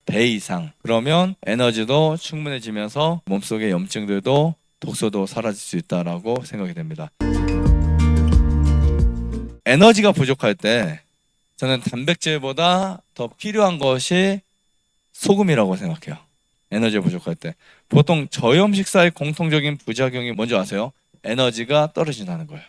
배 이상. 그러면 에너지도 충분해지면서 몸속의 염증들도 독소도 사라질 수 있다라고 생각이 됩니다. 에너지가 부족할 때 저는 단백질보다 더 필요한 것이 소금이라고 생각해요. 에너지가 부족할 때. 보통 저염 식사의 공통적인 부작용이 뭔지 아세요? 에너지가 떨어진다는 거예요.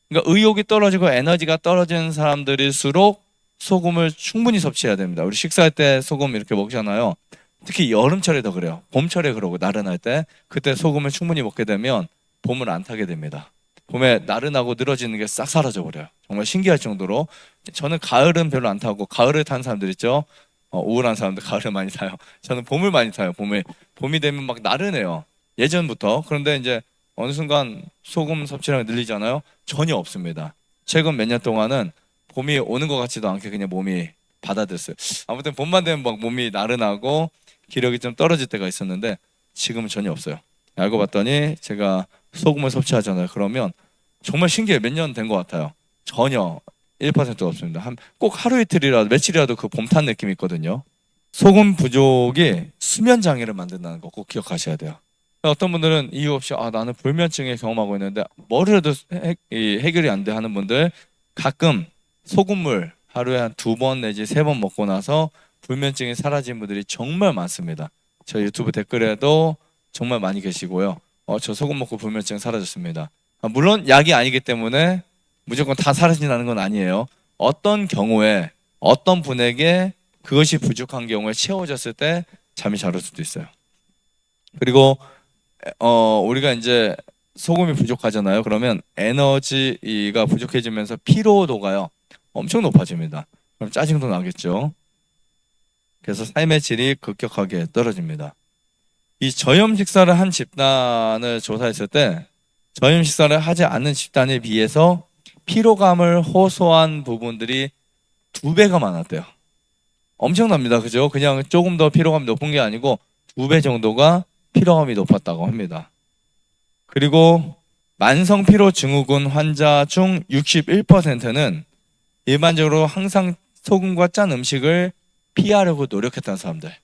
그러니까 의욕이 떨어지고 에너지가 떨어지는 사람들일수록 소금을 충분히 섭취해야 됩니다. 우리 식사할 때 소금 이렇게 먹잖아요. 특히 여름철에 더 그래요. 봄철에 그러고 나른할 때 그때 소금을 충분히 먹게 되면 봄을 안 타게 됩니다. 봄에 나른하고 늘어지는 게 싹 사라져 버려요. 정말 신기할 정도로. 저는 가을은 별로 안 타고 가을을 타는 사람들 있죠. 우울한 사람들 가을을 많이 타요. 저는 봄을 많이 타요. 봄이 되면 막 나른해요. 예전부터. 그런데 이제 어느 순간 소금 섭취량이 늘리잖아요. 전혀 없습니다. 최근 몇 년 동안은 봄이 오는 것 같지도 않게 그냥 몸이 받아들였어요. 아무튼 봄만 되면 막 몸이 나른하고 기력이 좀 떨어질 때가 있었는데 지금은 전혀 없어요. 알고 봤더니 제가 소금을 섭취하잖아요. 그러면 정말 신기해요. 몇 년 된 것 같아요. 전혀 1%도 없습니다. 꼭 하루 이틀이라도 며칠이라도 그 봄탄 느낌이 있거든요. 소금 부족이 수면 장애를 만든다는 거 꼭 기억하셔야 돼요. 어떤 분들은 이유 없이 나는 불면증에 경험하고 있는데 뭐를 해도 해결이 안 돼 하는 분들 가끔 소금물 하루에 한 2번 내지 3번 먹고 나서 불면증이 사라진 분들이 정말 많습니다. 저 유튜브 댓글에도 정말 많이 계시고요. 저 소금 먹고 불면증 사라졌습니다. 물론 약이 아니기 때문에 무조건 다 사라진다는 건 아니에요. 어떤 경우에 어떤 분에게 그것이 부족한 경우에 채워졌을 때 잠이 잘 올 수도 있어요. 그리고 우리가 이제 소금이 부족하잖아요. 그러면 에너지가 부족해지면서 피로도가요 엄청 높아집니다. 그럼 짜증도 나겠죠. 그래서 삶의 질이 급격하게 떨어집니다. 이 저염 식사를 한 집단을 조사했을 때 저염 식사를 하지 않는 집단에 비해서 피로감을 호소한 부분들이 2배가 많았대요. 엄청납니다. 그죠? 그냥 조금 더 피로감이 높은 게 아니고 2배 정도가 피로감이 높았다고 합니다. 그리고 만성 피로 증후군 환자 중 61%는 일반적으로 항상 소금과 짠 음식을 피하려고 노력했다는 사람들.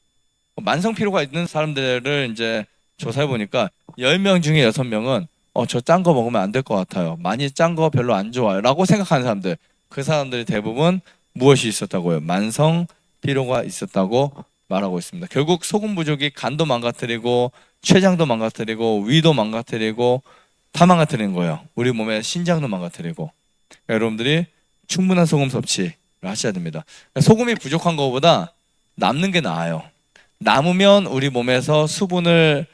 만성 피로가 있는 사람들을 이제 조사해 보니까 10명 중에 6명은 저 짠 거 먹으면 안 될 것 같아요. 많이 짠 거 별로 안 좋아요. 라고 생각하는 사람들. 그 사람들이 대부분 무엇이 있었다고요? 만성 피로가 있었다고 말하고 있습니다. 결국 소금 부족이 간도 망가뜨리고 췌장도 망가뜨리고 위도 망가뜨리고 다 망가뜨리는 거예요. 우리 몸의 신장도 망가뜨리고. 그러니까 여러분들이 충분한 소금 섭취를 하셔야 됩니다. 소금이 부족한 것보다 남는 게 나아요. 남으면 우리 몸에서 수분을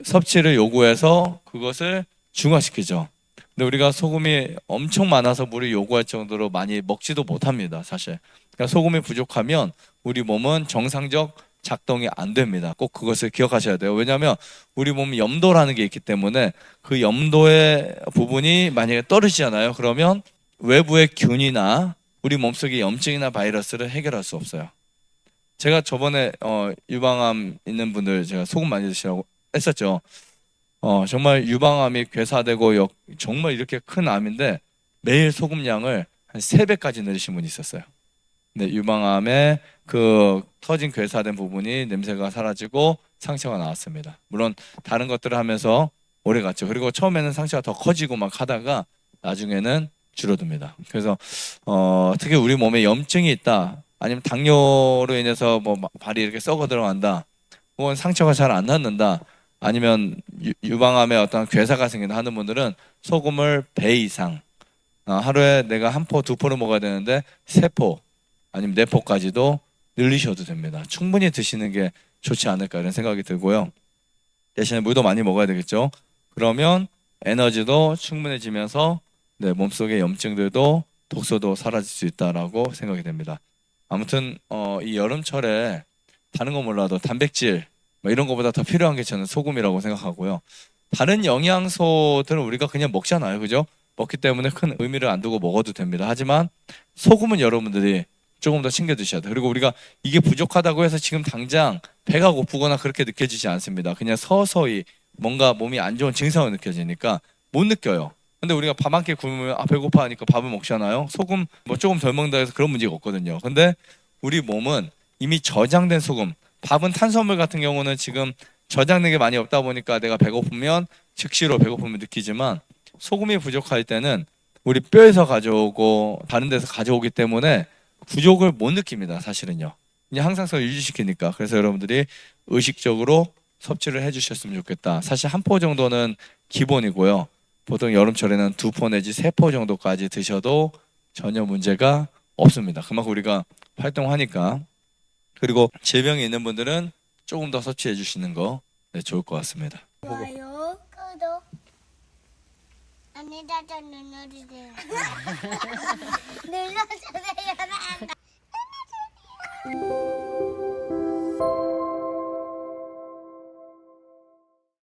섭취를 요구해서 그것을 중화시키죠. 근데 우리가 소금이 엄청 많아서 물이 요구할 정도로 많이 먹지도 못합니다. 사실. 그러니까 소금이 부족하면 우리 몸은 정상적 작동이 안 됩니다. 꼭 그것을 기억하셔야 돼요. 왜냐하면 우리 몸에 염도라는 게 있기 때문에 그 염도의 부분이 만약에 떨어지잖아요. 그러면 외부의 균이나 우리 몸속의 염증이나 바이러스를 해결할 수 없어요. 제가 저번에 유방암 있는 분들 제가 소금 많이 드시라고 했었죠. 정말 유방암이 괴사되고 정말 이렇게 큰 암인데 매일 소금량을 한 3배까지 늘리신 분이 있었어요. 네, 유방암에 그 터진 괴사된 부분이 냄새가 사라지고 상처가 나왔습니다. 물론 다른 것들을 하면서 오래 갔죠. 그리고 처음에는 상처가 더 커지고 막 하다가 나중에는 줄어듭니다. 그래서 특히 우리 몸에 염증이 있다, 아니면 당뇨로 인해서 뭐 발이 이렇게 썩어 들어간다, 혹은 상처가 잘 안 낫는다, 아니면 유방암에 어떤 괴사가 생긴다 하는 분들은 소금을 배 이상, 하루에 내가 1포, 2포를 먹어야 되는데 3포 아니면 4포까지도 늘리셔도 됩니다. 충분히 드시는 게 좋지 않을까 이런 생각이 들고요. 대신에 물도 많이 먹어야 되겠죠. 그러면 에너지도 충분해지면서 몸속의 염증들도 독소도 사라질 수 있다라고 생각이 됩니다. 아무튼 이 여름철에 다른 거 몰라도 단백질 이런 거보다 더 필요한 게 저는 소금이라고 생각하고요. 다른 영양소들은 우리가 그냥 먹잖아요. 그죠? 먹기 때문에 큰 의미를 안 두고 먹어도 됩니다. 하지만 소금은 여러분들이 조금 더 챙겨 드셔야 돼요. 그리고 우리가 이게 부족하다고 해서 지금 당장 배가 고프거나 그렇게 느껴지지 않습니다. 그냥 서서히 뭔가 몸이 안 좋은 증상이 느껴지니까 못 느껴요. 근데 우리가 밥 한 끼 굶으면 배고파 하니까 밥을 먹잖아요. 소금 뭐 조금 덜 먹는다 해서 그런 문제가 없거든요. 근데 우리 몸은 이미 저장된 소금, 밥은 탄수화물 같은 경우는 지금 저장력이 많이 없다 보니까 내가 배고프면 즉시로 배고픔을 느끼지만 소금이 부족할 때는 우리 뼈에서 가져오고 다른 데서 가져오기 때문에 부족을 못 느낍니다. 사실은요. 그냥 항상성 유지시키니까. 그래서 여러분들이 의식적으로 섭취를 해주셨으면 좋겠다. 사실 한 포 정도는 기본이고요. 보통 여름철에는 2포 내지 3포 정도까지 드셔도 전혀 문제가 없습니다. 그만큼 우리가 활동하니까. 그리고 질병이 있는 분들은 조금 더 섭취해 주시는 거 좋을 것 같습니다. 좋아요, 구독, 안내자전 눌러주세요. 눌러주세요. 눌러주세요.